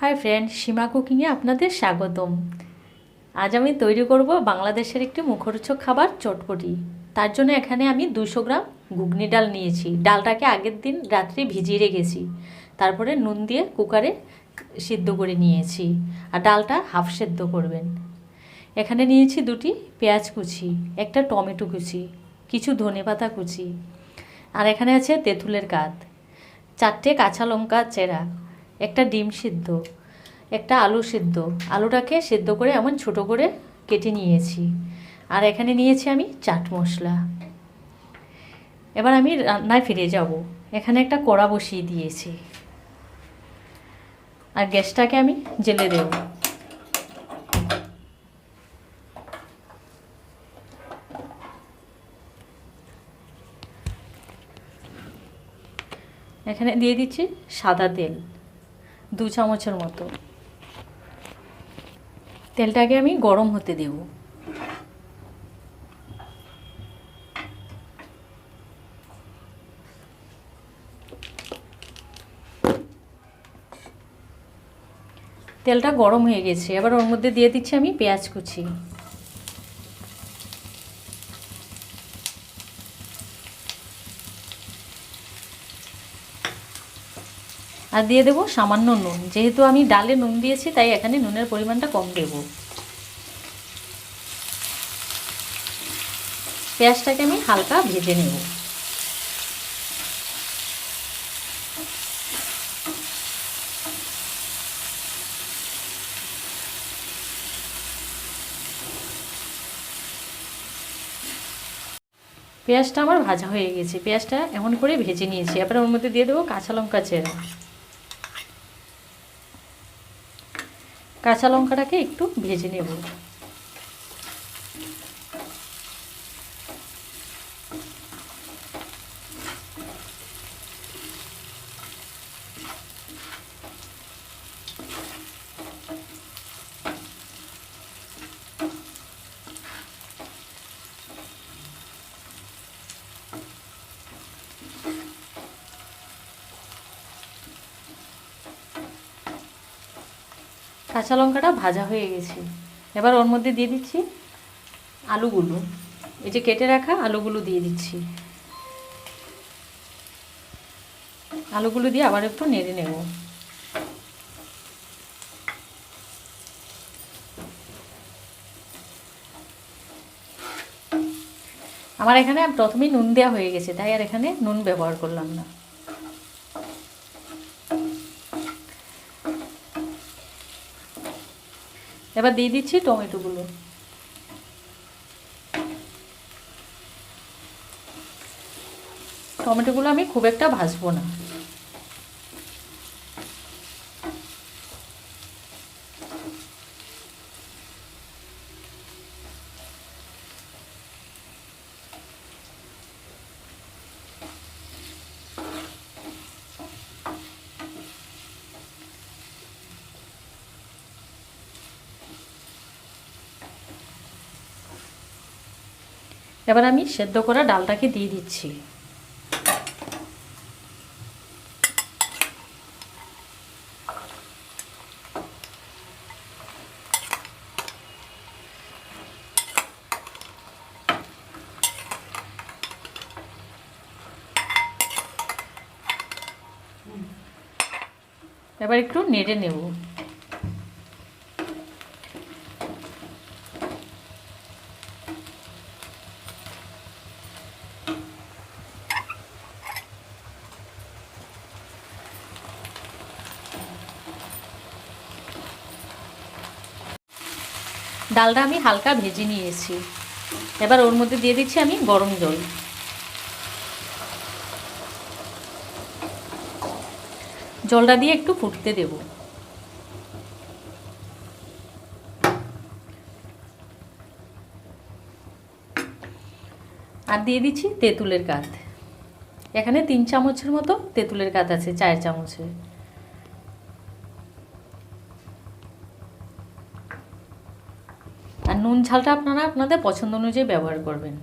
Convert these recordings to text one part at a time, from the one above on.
Hi friend, সীমা কুকিংয়ে আপনাদের স্বাগতম। আজ আমি তৈরি করব বাংলাদেশের একটি মুখরোচক খাবার চটপটি। তার জন্য এখানে আমি 200 গ্রাম ঘুগনি ডাল নিয়েছি। ডালটাকে আগের দিন রাত্রে ভিজিয়ে রেখেছি, তারপরে নুন দিয়ে কুকারে সিদ্ধ করে নিয়েছি। আর ডালটা হাফ সেদ্ধ করবেন। এখানে নিয়েছি 2টি পেঁয়াজ কুচি, একটা টমেটো কুচি, কিছু ধনেপাতা কুচি, আর এখানে আছে তেঁতুলের কাঠ, 4টে কাঁচা লঙ্কা চেরা, একটা ডিম সিদ্ধ, একটা আলু সিদ্ধ। আলুটাকে সিদ্ধ করে এমন ছোট করে কেটে নিয়েছি। আর এখানে নিয়েছি আমি চাট মশলা। এবার আমি রান্নায় ফিরে যাব। এখানে একটা কড়া বসিয়ে দিয়েছি, আর গ্যাসটাকে আমি জ্বেলে দেব। এখানে দিয়ে দিচ্ছি সাদা তেল, 2 চামচের মতো। তেলটাকে আমি গরম হতে দেব। তেলটা গরম হয়ে গেছে, এবার ওর মধ্যে দিয়ে দিচ্ছি আমি পেঁয়াজ কুচি। আর দিয়ে দেবো সামান্য নুন। যেহেতু আমি ডালে নুন দিয়েছি, তাই এখানে নুনের পরিমাণটা কম দেব। পেঁয়াজটাকে আমি হালকা ভেজে নেব। পেঁয়াজটা আমার ভাজা হয়ে গেছে। পেঁয়াজটা এমন করে ভেজে নিয়েছি। এবার ওর মধ্যে দিয়ে দেবো কাঁচা লঙ্কা চেরা। কাঁচা লঙ্কাটাকে একটু ভেজে নেব। কাঁচা লঙ্কাটা ভাজা হয়ে গেছে। এবার ওর মধ্যে দিয়ে দিচ্ছি আলুগুলো। এই যে কেটে রাখা আলুগুলো দিয়ে দিচ্ছি। আলুগুলো দিয়ে আবার একটু নেড়ে নেব। আমার এখানে প্রথমেই নুন দেওয়া হয়ে গেছে, তাই আর এখানে নুন ব্যবহার করলাম না। এবার দিয়ে দিচ্ছি টমেটোগুলো। টমেটোগুলো আমি খুব একটা ভাজবো না। এবার আমি সেদ্ধ করা ডালটাকে দিয়ে দিচ্ছি। এবার একটু নেড়ে নেব। ডালটা আমি হালকা ভেজে নিয়েছি। এবার ওর মধ্যে দিয়ে দিচ্ছি আমি গরম জল। জলটা দিয়ে একটু ফুটতে দেব। আর দিয়ে দিচ্ছি তেঁতুলের কাঠ। এখানে 3 চামচের মতো তেঁতুলের কাঠ আছে, 4 চামচে। আর নুন ঝালটা আপনারা আপনাদের পছন্দ অনুযায়ী ব্যবহার করবেন।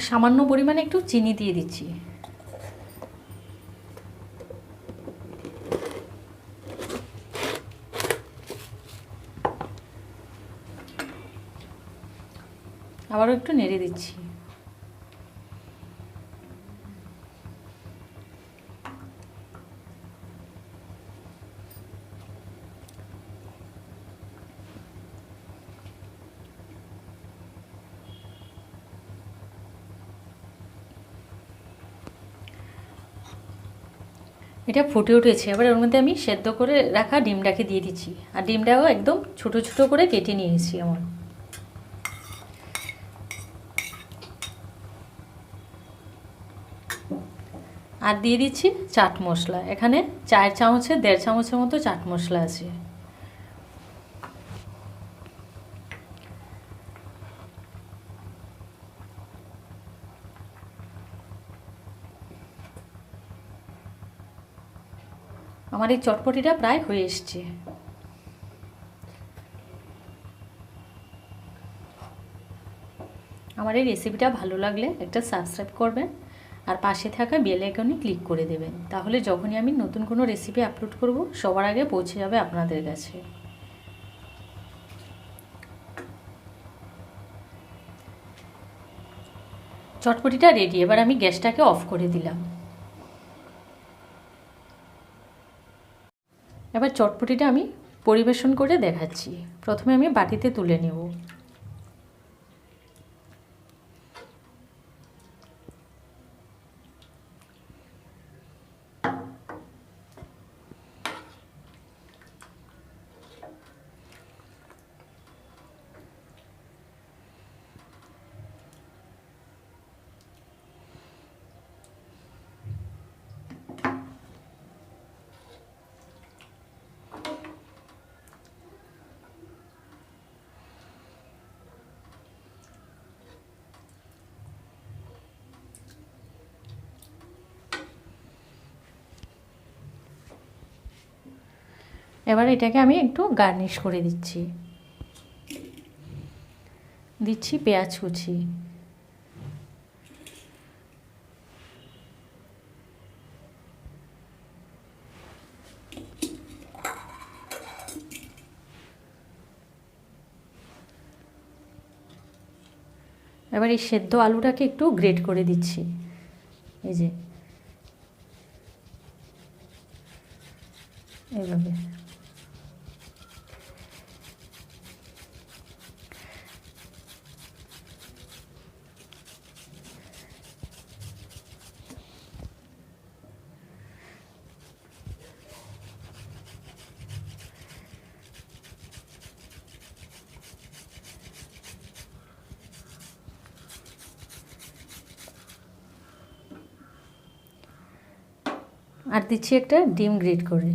সামান্য পরিমাণে একটু চিনি দিয়ে দিচ্ছি। আবারও একটু নেড়ে দিচ্ছি। এটা ফুটে উঠেছে। এবার ওর মধ্যে আমি সেদ্ধ করে রাখা ডিমটাকে দিয়ে দিচ্ছি, আর ডিমটাও একদম ছোট ছোট করে কেটে নিয়েছি আমার। আর দিয়ে দিচ্ছি চাট মশলা। এখানে 4 চামচের 1.5 চামচের মতো চাট মশলা আছে। আমার এই চটপটিটা প্রায় হয়ে এসছে। আমার এই রেসিপিটা ভালো লাগলে একটা সাবস্ক্রাইব করবেন, আর পাশে থাকা বেল আইকনে ক্লিক করে দেবেন। তাহলে যখনই আমি নতুন কোনো রেসিপি আপলোড করব সবার আগে পৌঁছে যাবে আপনাদের কাছে। চটপটিটা রেডি। এবার আমি গ্যাসটাকে অফ করে দিলাম। এবার চটপটিটা আমি পরিবেশন করে দেখাচ্ছি। প্রথমে আমি বাটিতে তুলে নেব। এবার এটাকে আমি একটু গার্নিশ করে দিচ্ছি। দিচ্ছি পেঁয়াজ কুচি, এবার এই সেদ্ধ আলুটাকে একটু গ্রেট করে দিচ্ছি। এই যে এইভাবে। আর দিচ্ছি একটা ডিম গ্রেট করে।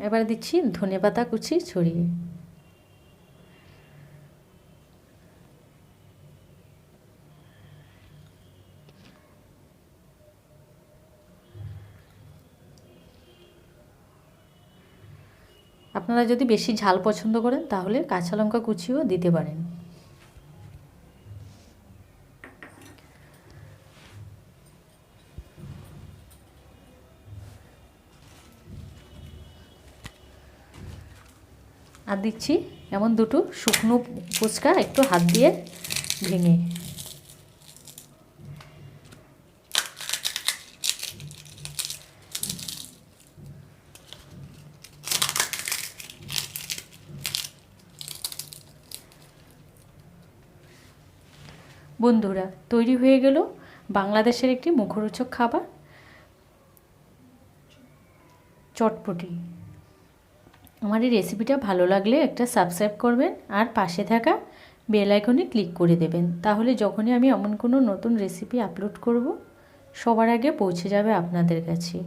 এবার দিচ্ছি ধনেপাতা কুচি ছড়িয়ে। আপনারা যদি বেশি ঝাল পছন্দ করেন তাহলে কাঁচা লঙ্কা কুচিও দিতে পারেন। আর দিচ্ছি এমন দুটো শুকনো ফুচকা একটু হাত দিয়ে ভেঙে। বন্ধুরা, তৈরি হয়ে গেল বাংলাদেশের একটি মুখরোচক খাবার চটপটি। আমার এই রেসিপিটা ভালো লাগলে একটা সাবস্ক্রাইব করবেন, আর পাশে থাকা বেল আইকনে ক্লিক করে দেবেন। তাহলে যখনই আমি এমন কোনো নতুন রেসিপি আপলোড করব সবার আগে পৌঁছে যাবে আপনাদের কাছে।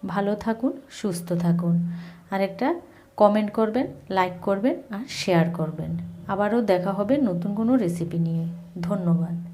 ভালো থাকুন, সুস্থ থাকুন। আর একটা কমেন্ট করবেন, লাইক করবেন আর শেয়ার করবেন। আবারও দেখা হবে নতুন কোনো রেসিপি নিয়ে। ধন্যবাদ।